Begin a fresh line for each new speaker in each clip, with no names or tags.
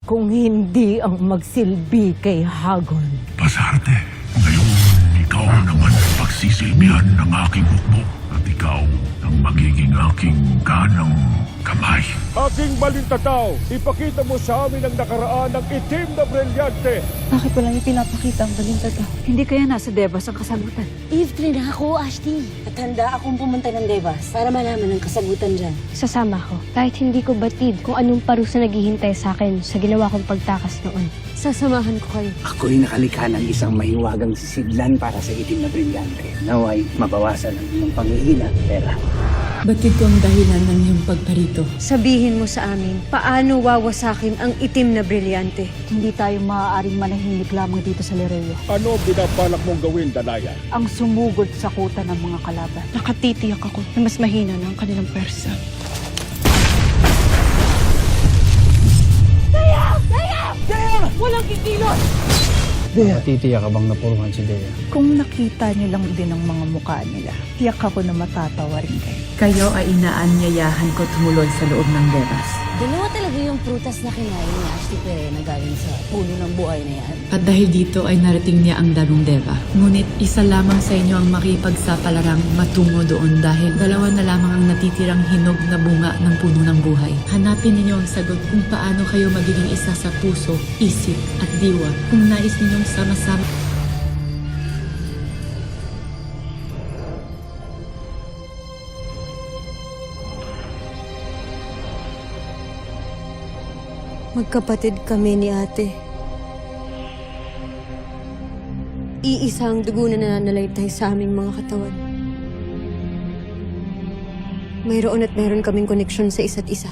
Kung hindi ang magsilbi kay Hagon.
Pasarte, ngayon ikaw naman ang pagsisilbihan ng aking hukbo at ikaw ang magiging aking kanang kamay.
Aking balintataw, ipakita mo sa amin ang nakaraan ng itim na brilyante.
Bakit wala niyo pinapakita ang balintata?
Hindi kaya nasa Devas ang kasagutan?
Evelyn ako, Ashti. At handa akong pumunta ng Devas para malaman ang kasagutan dyan.
Sasama ko. Kahit hindi ko batid kung anong parusa naghihintay sa akin sa ginawa kong pagtakas noon.
Sasamahan ko kayo.
Ako'y nakalikha ng isang mahiwagang sisidlan para sa itim na brilyante. Naway mabawasan ang iyong pangihina, pera.
Batid ko ang dahilan ng iyong pagparito.
Sabihin mo sa amin, paano wawasakin ang itim na brilyante?
Hindi tayo maaaring manahimik lamang dito sa Lereo.
Ano binabalak mong gawin, Danaya?
Ang sumugod sa kuta ng mga kalaban.
Nakatitiyak ako na mas mahina na ang kanilang persa.
Matitiyak ka bang napuruhan si Dea?
Kung nakita niyo lang din ang mga mukha nila, tiyak ako na matatawa rin kayo.
Kayo ay inaanyayahan ko tumulod sa loob ng Devas.
Dalawa talaga yung prutas na kinain ni Ashti Perena galing sa puno ng buhay na yan.
At dahil dito ay narating niya ang Dalong Deva. Ngunit isa lamang sa inyo ang makipagsapalaran matungo doon dahil dalawa na lamang ang natitirang hinog na bunga ng puno ng buhay. Hanapin ninyo ang sagot kung paano kayo magiging isa sa puso, isip at diwa kung nais ninyong sama-sama.
Magkapatid kami ni ate. Iisa ang dugo na nananalaytay sa aming mga katawan. Mayroon at mayroon kaming koneksyon sa isa't isa.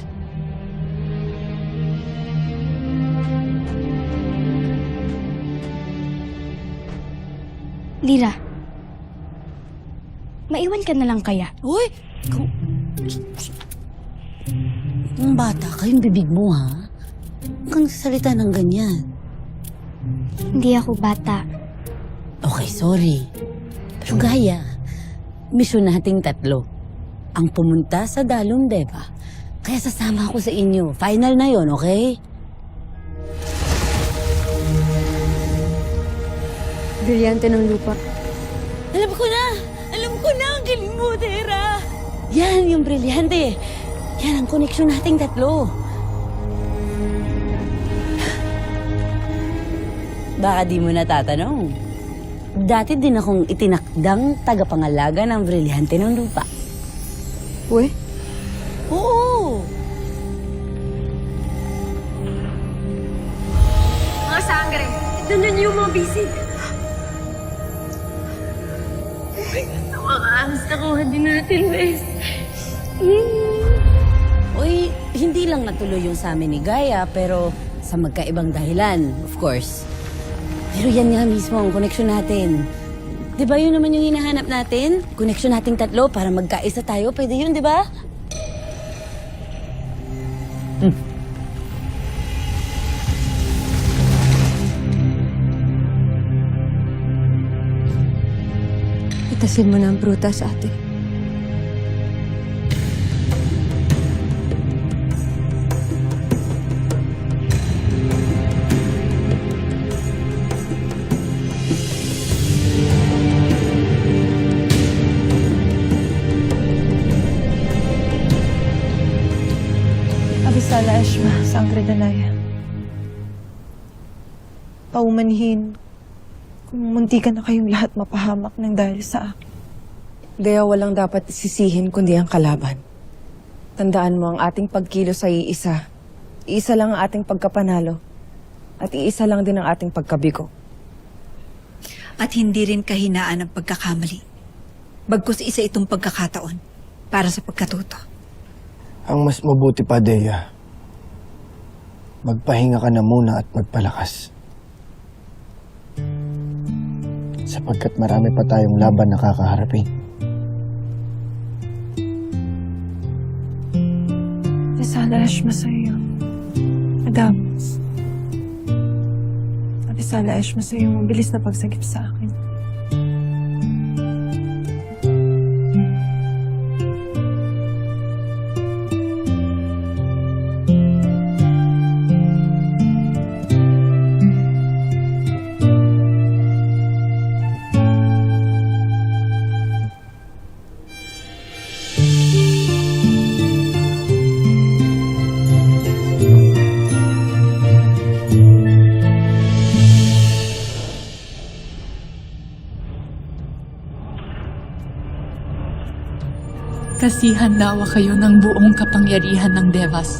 Lira, maiwan ka na lang kaya?
Uy! Ang bata ka, yung bibig mo, ha? Huwag kang sasalita ng ganyan.
Hindi ako bata.
Okay, sorry. Pero gaya, misyon nating tatlo. Ang pumunta sa Dalong Deva. Kaya sasama ako sa inyo. Final na yon, okay? Brilyante ng lupa. Alam ko na! Alam ko na! Ang galing mo, Tera! Yan, yung brilyante. Yan ang koneksyon nating tatlo. Baka di mo natatanong. Dati din akong itinakdang tagapangalaga ng brilyante ng lupa. Uy? Oo!
Mga sangre, doon yung mga bisig. Nakakaangas na kuha din natin, Wes.
Uy, hindi lang natuloy yung sa amin ni Gaia, pero sa magkaibang dahilan, of course. Pero yan nga mismo ang koneksyon natin. Di ba yun naman yung hinahanap natin? Koneksyon nating tatlo para magkaisa tayo. Pwede yun, di ba? Itasin mo na ang prutas, ate.
Abisala Eshma, Sangre Danaya. Paumanhin kung munti ka na kayong lahat mapahamak ng dahil sa akin.
Gaya walang dapat sisihin kundi ang kalaban. Tandaan mo ang ating pagkilos ay iisa. Iisa lang ang ating pagkapanalo. At iisa lang din ang ating pagkabigo.
At hindi rin kahinaan ang pagkakamali. Bagkus isa itong pagkakataon para sa pagkatuto.
Ang mas mabuti pa, Dea, magpahinga ka na muna at magpalakas. Sapagkat marami pa tayong laban na kakaharapin.
Abisala Eshma sa'yo. Madam. Abisala Eshma sa'yo. Mabilis na pagsagip sa akin.
Kasihan nawa kayo ng buong kapangyarihan ng Devas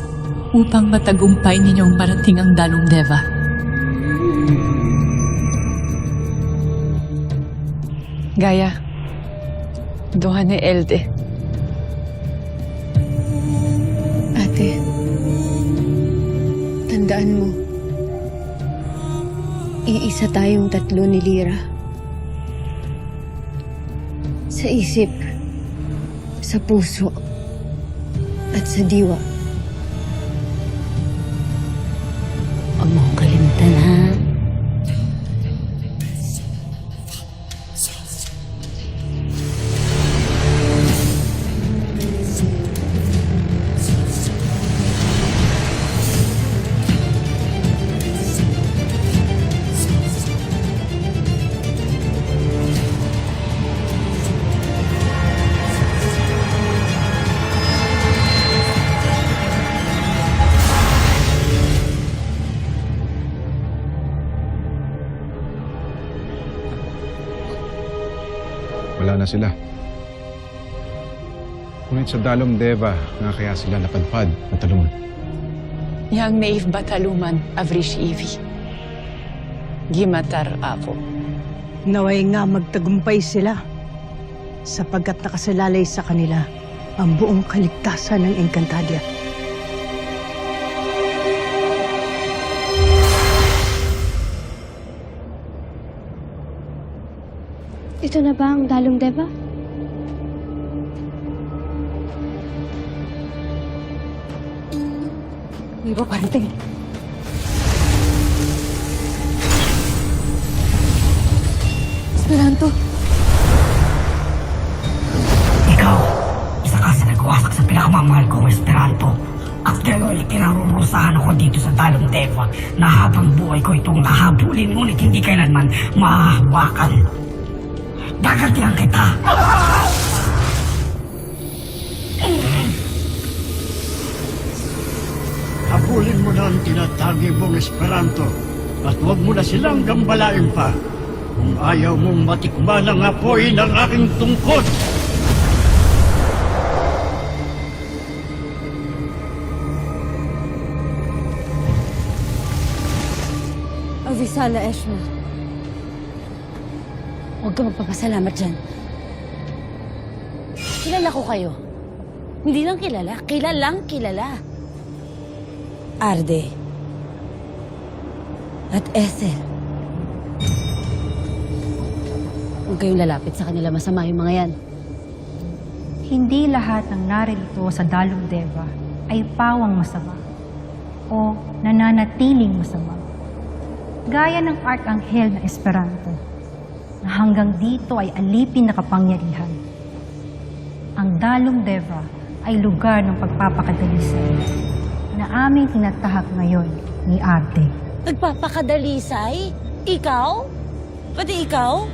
upang matagumpay ninyong marating ang Dalong Deva.
Gaya, doha ni Elde.
Ate, tandaan mo, iisa tayong tatlo ni Lira. Sa isip, sa puso, at sa diwa.
Huwag mo akong kalimutan, ha?
Wala na sila. Ngunit sa Dalong Deva nga kaya sila napadpad at talungan.
Yang naif bataluman avrish ivi. Gimatar ako.
Naway nga magtagumpay sila sapagkat nakasalalay sa kanila ang buong kaligtasan ng Encantadia.
Ito na ba ang Dalong Deva?
Hindi ba parating? Esperanto!
Ikaw, isa ka sa nagwasak sa pinakamamahal kong Esperanto. At ngayon, pinarurusahan ako dito sa Dalong Deva na habang buhay ko itong nahabulin, ngunit hindi kailanman mahahawakan. Gagantihan kita!
Habulin mo na ang tinatagi mong Esperanto at huwag mo na silang gambalain pa kung ayaw mong matikman ang apoy ng aking tungkod.
Avisala, Eshma. Huwag ka magpapasalamat dyan. Kilala ko kayo. Hindi lang kilala, kilalang kilala. Arde. At Ethel. Huwag kayong lalapit sa kanila, masama yung mga yan.
Hindi lahat ng naririto sa Dalong Deva ay pawang masama o nananatiling masama. Gaya ng Arkanghel na Esperanto, na hanggang dito ay alipin na kapangyarihan. Ang Dalong Deva ay lugar ng pagpapakadalisay na aming tinatahak ngayon ni Arte.
Nagpapakadalisay? Ikaw? Pati ikaw?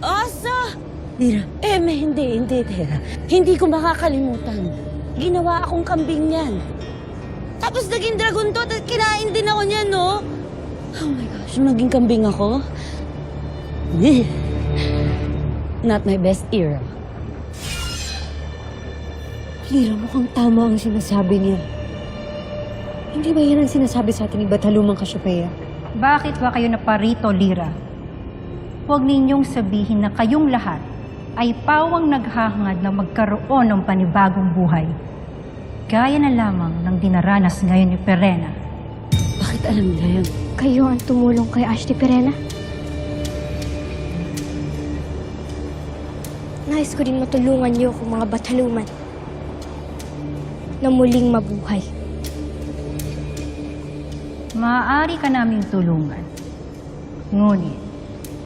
Asa?
Lira,
Hindi, Tera. Hindi ko makakalimutan. Ginawa akong kambing niyan. Tapos naging dragon to at kinain din ako niyan, no? Oh my gosh, naging kambing ako? Not my best era.
Lira, mukhang tama ang sinasabi niya. Hindi ba yan ang sinasabi sa atin ni Batalumang Cassiopeia?
Bakit ba kayo naparito, Lira? Huwag ninyong sabihin na kayong lahat ay pawang naghahangad na magkaroon ng panibagong buhay. Gaya na lamang ng dinaranas ngayon ni Perena.
Bakit alam nila yun?
Kayo ang tumulong kay Ashley Perena? Nais ko din matulungan niyo kung mga Bataluman na muling mabuhay.
Maaari ka naming tulungan. Ngunit,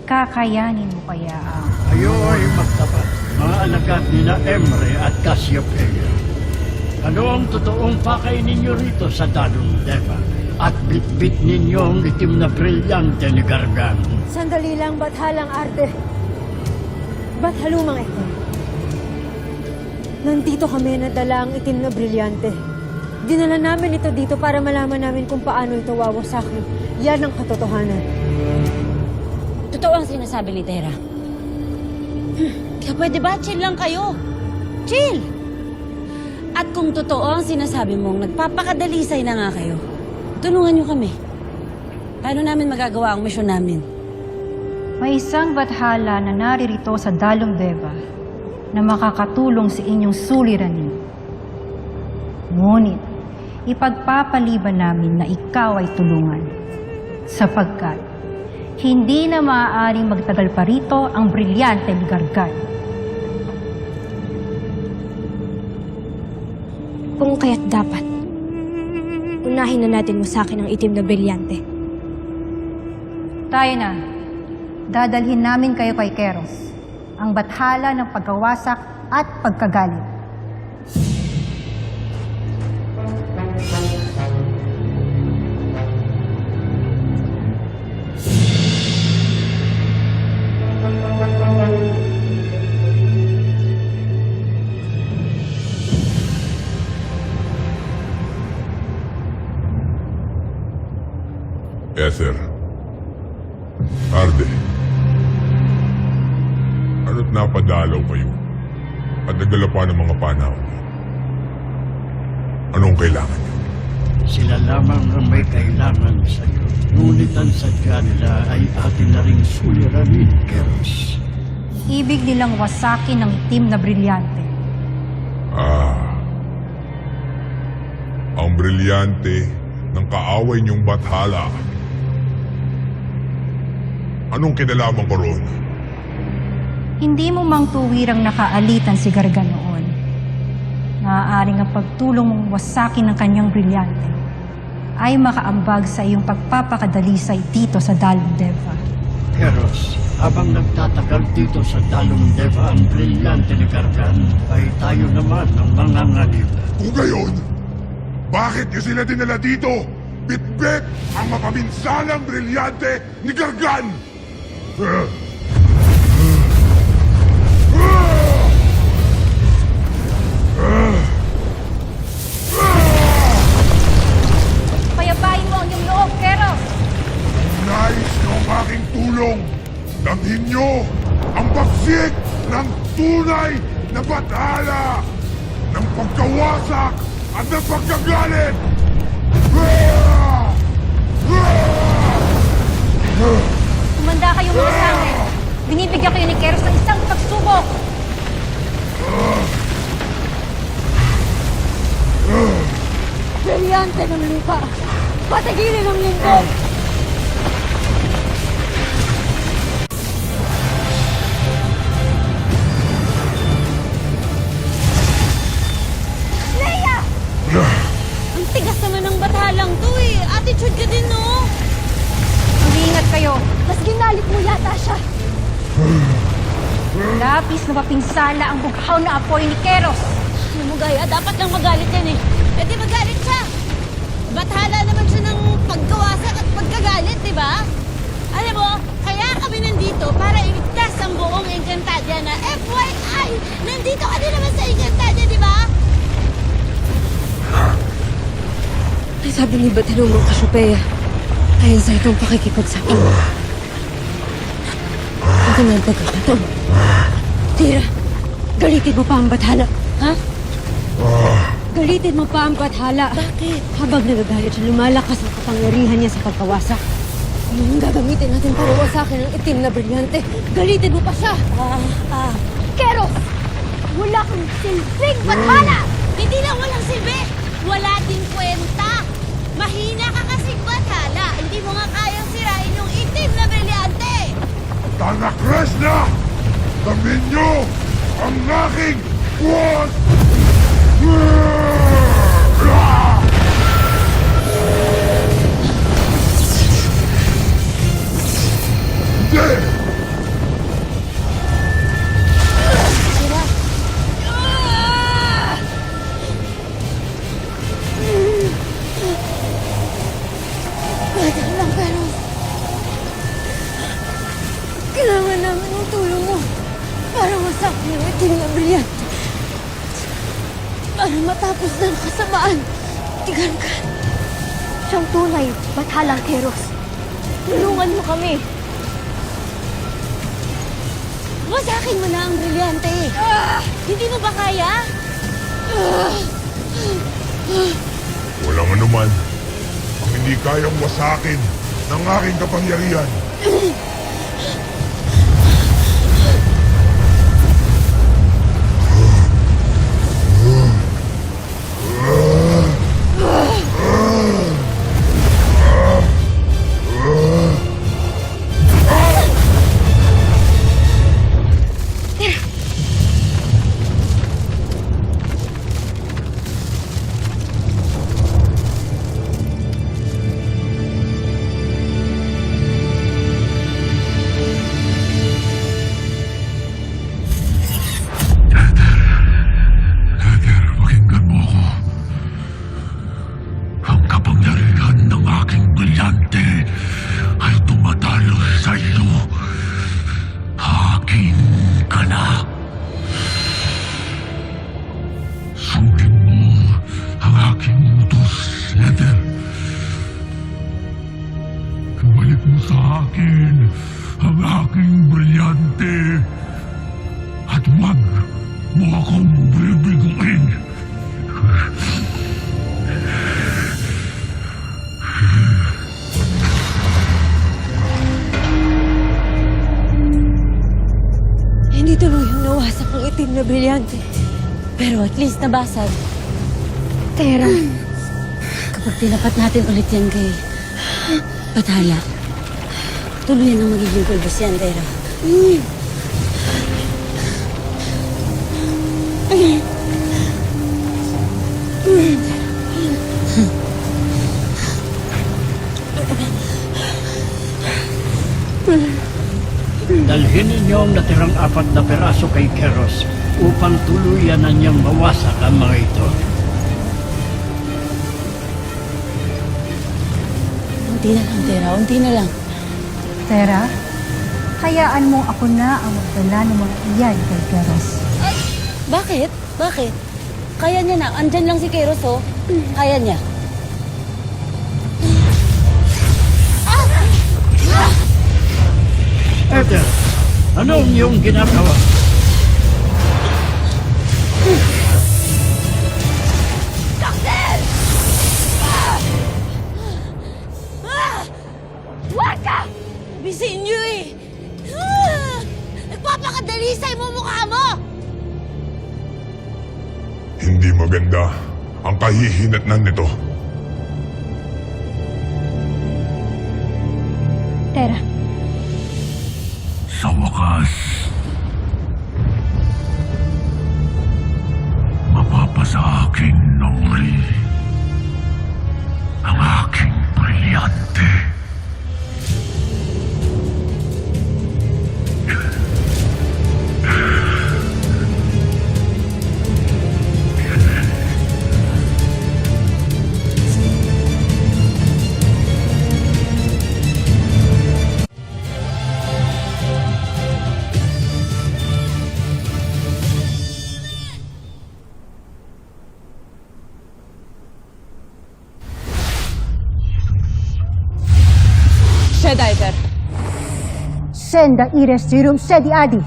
kakayanin mo kaya ang...
Kayo ay magtapat, mga alagad ni na Emre at Cassiopeia. Ano ang totoong pakay ninyo rito sa Dalong Deva? At bitbit ninyo ang itim na brilyante ni Gargan.
sandali lang, Bathalang Arte. Bathalumang ito. Nandito kami nadala ang itim na brilyante. Dinala namin ito dito para malaman namin kung paano ito wawasakin. Yan ang katotohanan.
Totoo ang sinasabi ni Tera. Kaya pwede ba chill lang kayo? Chill! At kung totoo ang sinasabi mong nagpapakadalisay na nga kayo, tulungan niyo kami. Paano namin magagawa ang misyon namin?
May isang bathala na naririto sa Dalong Deva na makakatulong sa inyong suliranin. Ngunit, ipagpapaliban namin na ikaw ay tulungan. Sapagkat, hindi na maaaring magtagal pa rito ang brilyante ni Gargan.
Kung kaya't dapat, unahin na natin mo sa akin ang itim na brilyante.
Tayo na. Dadalhin namin kayo kay Keros, ang bathala ng pagkawasak at pagkagalit.
Ether. Arde. Ano't napadalaw kayo? At nagdala pa ng mga panahon. Anong kailangan niyo?
Sila lamang ang may kailangan sa iyo. Ngunit ang sadya nila ay atin na ring suliranin, Keros.
Ibig nilang wasakin ang itim na brilyante.
Ang brilyante ng kaaway niyong bathala. Anong kinalaman ko roon?
Hindi mo mang tuwirang nakaalitan si Gargan noon. Maaaring ang pagtulong mong wasakin ng kanyang brilyante ay makaambag sa iyong pagpapakadalisay dito sa Dalong Deva.
Keros, habang nagtatagal dito sa Dalong Deva ang brilyante ni Gargan, ay tayo naman ang mga nganib.
Kung gayon, bakit niyo sila dinala dito? Bitbit ang mapaminsalang brilyante ni Gargan!
Payabain mo ang iyong loob, Keros!
Nais ng aking tulong. Damhin niyo ang bagsik ng tunay na bathala ng pagkawasak at ng pagkagalit!
Kumanda kayo muna sa akin. Binibigyan kayo ni Keros ng isang pagsubok.
Brilyante ng lupa! Patigilin ang lingkod!
Leia! Ang tigas naman ng bathalang to eh. Attitude ka din, no?
Mag-iingat kayo.
Mas ginalit mo yata siya!
Lapis na mapinsala ang bughaw na apoy ni Keros.
Alam mo, Gaya, dapat lang magalit yan eh. Pwede magalit siya. Bathala naman siya ng pagkawasak at pagkagalit, di ba? Alam mo, kaya kami nandito para iligtas ang buong Encantadia na FYI! Nandito ka din naman sa Encantadia, di ba?
Ay, sabi ni Batalong ng Cassiopeia, ayon sa itong pakikipagsapin. Ito na ang pagkakataon. Tira, galitin mo pa ang bathala. Ha? Galitin mo pa ang bathala.
Bakit?
Habang nagagalit siya, lumalakas ang kapangyarihan niya sa pagkawasak. Yung gagamitin natin para wasakin ang itim na brilyante. Galitin mo pa siya! Keros! Wala kang silbing bathala!
Hindi lang walang silbi! Wala din kwenta! Mahina ka kasing bathala! Hindi mo nga kayang sirain yung itim na brilyante!
Tanga Krishna! Damhin niyo ang aking buwan! Hindi!
Bathalang Keros! Kailangan namin ng tulong mo para wasakin ang itim na brilyante. Para matapos na ang kasamaan. Tigan ka. Siyang tunay, Bathalang Keros. Tulungan mo kami.
Wasakin mo na ang brilyante. Hindi mo ba kaya?
Walang anuman ang hindi kayang wasakin ng aking kapangyarihan.
Pakinggan mo ako. Ang kapangyarihan ng aking brilyante ay tumatalo sa iyo. Akin ka na. Sundin mo ang aking utos, Ether. Balik mo sa akin ang aking brilyante. At wag mo akong bibiguin.
Hindi tuluyang nawasak ang itim na brilyante.
Pero at least nabasag.
Tera,
Kapag tinapat natin ulit yan kay Bathala, tuluyan ang magiging pulbos yan, Tera.
Dalhin ninyo ang natirang 4 na peraso kay Keros upang tuluyan na niyang mawasak ang mga ito.
Unti na lang, Tera. Unti na lang.
Tera, hayaan mo ako na ang magdala ng mga iyan kay Keros.
Bakit? Bakit? Kaya niya na. Andyan lang si Keros, oh. Kaya niya.
Ether, anong iyong ginagawa?
Waka! Bisin niyo eh! Nagpapakadalisay mo mukha mo!
Hindi maganda ang kahihinatnan nito.
Tera,
Sa wakas, mapapasa akin ng muli ang aking brilyante.
Shedaider,
senda ires zirum sedi adi.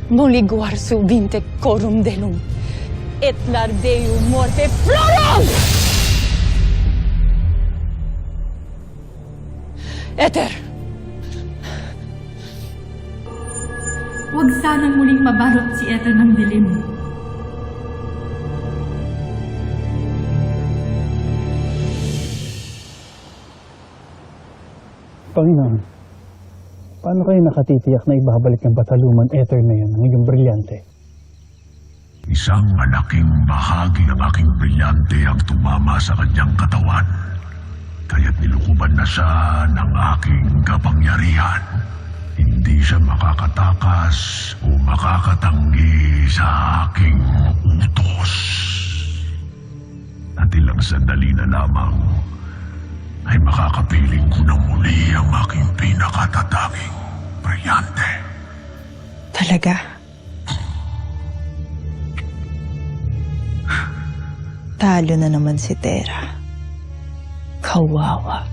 Moliguar subinte corum delum, et lardeu morte florum! Ether!
Huwag sanang muling mabalot si Ether ng dilim.
Panginoon, paano kayo nakatitiyak na ibabalik ng Bataluman Ether na yan ang iyong brilyante?
Isang malaking bahagi ng aking brilyante ang tumama sa kanyang katawan. Kaya't nilukuban na siya ng aking kapangyarihan. Hindi siya makakatakas o makakatanggi sa aking utos. At ilang sandali na lamang, ay makakapiling ko na muli ang aking pinakatatanging brilyante.
Talaga? Talo na naman si Tera. Kawawa.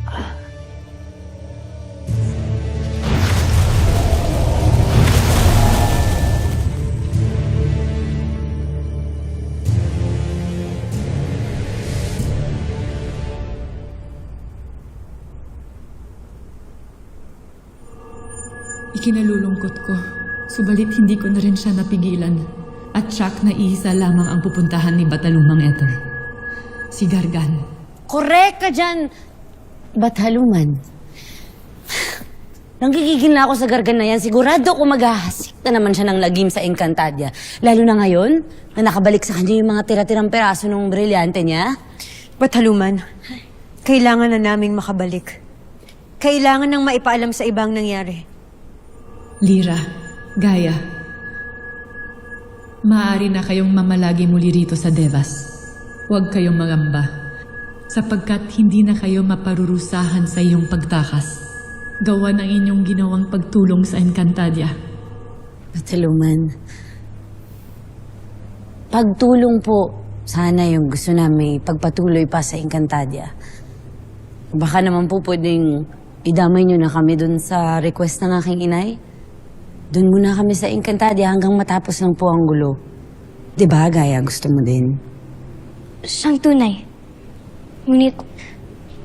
Ikinalulungkot ko, subalit hindi ko na rin siya napigilan. At siyak na iisa lamang ang pupuntahan ni Batalumang Ether. Si Gargan.
Correct ka dyan! Bataluman. Nanggigigil na ako sa Gargan na yan. Sigurado ko maghahasik na naman siya ng lagim sa Encantadia. Lalo na ngayon, na nakabalik sa kanya yung mga tira-tirang peraso ng brilyante niya.
Bataluman, kailangan na naming makabalik. Kailangan nang maipaalam sa ibang nangyari.
Lyra, Gaia, maaari na kayong mamalagi muli rito sa Devas. Huwag kayong magamba, sapagkat hindi na kayo maparurusahan sa iyong pagtakas. Gawa ng inyong ginawang pagtulong sa Encantadia.
Bataluman. Pagtulong po, sana yung gusto namin pagpatuloy pa sa Encantadia. Baka naman po pwedeng idamay nyo na kami dun sa request ng aking inay. Dun muna kami sa Encantadia hanggang matapos lang po ang gulo. Diba, Gaia? Gusto mo din?
Siyang tunay. Ngunit,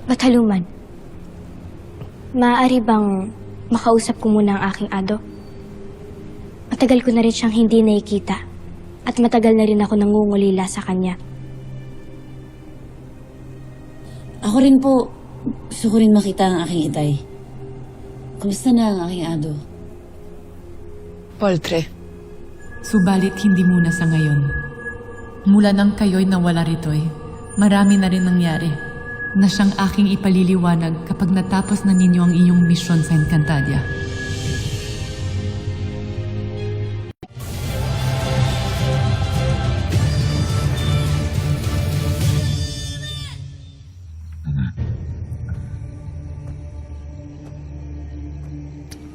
Bataluman, maaari bang makausap ko muna ang aking ado? Matagal ko na rin siyang hindi nakikita at matagal na rin ako nangungulila sa kanya.
Ako rin po, gusto ko rin makita ang aking itay. Kumusta na ang aking ado?
Poltre.
Subalit hindi muna sa ngayon. Mula nang kayo'y nawala rito'y, marami na rin nangyari na siyang aking ipaliliwanag kapag natapos na ninyo ang inyong misyon sa Encantadia.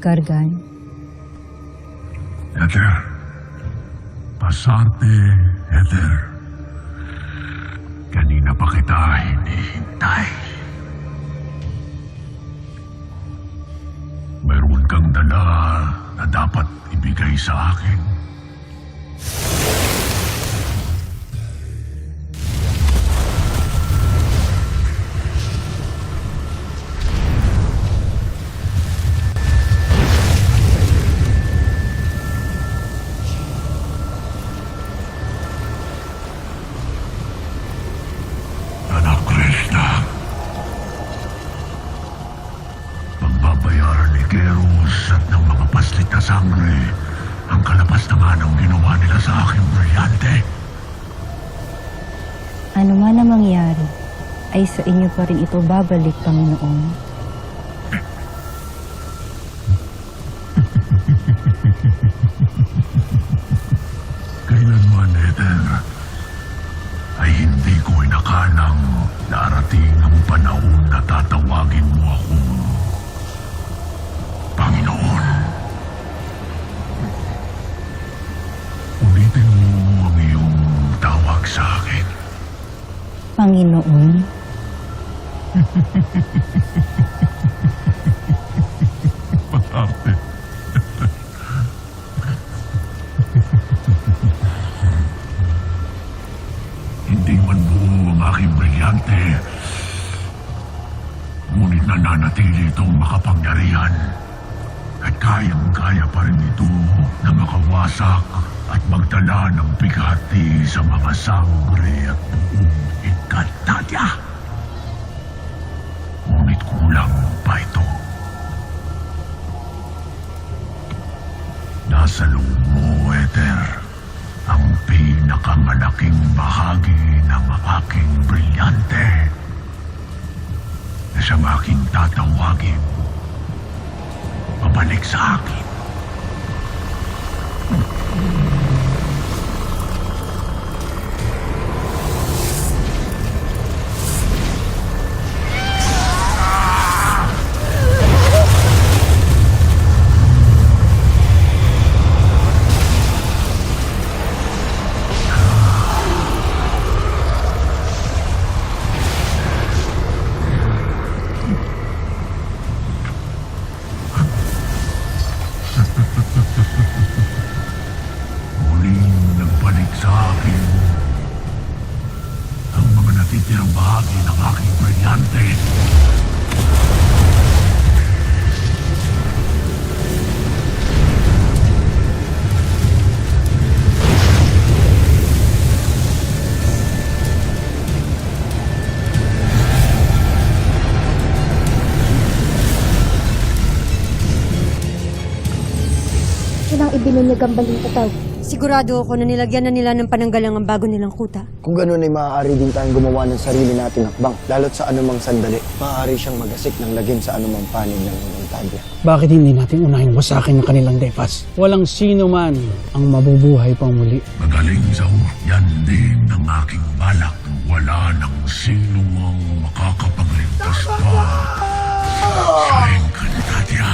Gargan.
Ether. Pasarte, Ether. Kanina pa kita hinihintay. Mayroon kang dala na dapat ibigay sa akin. Pagbabayaran ni Keros at ng mga paslit na sangre ang kalapas na nga ng ginawa nila sa aking brilyante.
Ano man ang mangyari, ay sa inyo pa rin ito babalik, Panginoon.
Kailanman, Ether, ay hindi ko inakalang darating ang panahon na tatawagin mo akong Panginoon. Ulitin mo ang iyong tawag sa akin.
Panginoon?
Pasarte. Hindi man buo ang aking brilyante, ngunit nananatili itong makapangyarihan at kayang-kaya pa rin ito na makawasak at magdala ng bigati sa mga sangre at buong Encantadia. Ngunit kulang pa ito. Nasa loob mo, Ether, ang pinakamalaking bahagi ng aking brilyante na siyang aking tatawagin pabalik sa akin. bahagi ng aking brilyante.
Yun ang ibinunyag ang baling tataw.
Sigurado ako na nilagyan na nila ng pananggalang ang bago nilang kuta.
Kung gano'n ay maaari din tayong gumawa ng sarili nating hakbang. Lalo't sa anumang sandali, maaari siyang magasik ng lagim sa anumang panig ng Encantadia.
Bakit hindi natin unahin wasakin ng kanilang devas? Walang sino man ang mabubuhay pang muli.
Magaling sa yan din ang aking balak. Wala nang sino mang makakapagligtas pa sa Encantadia.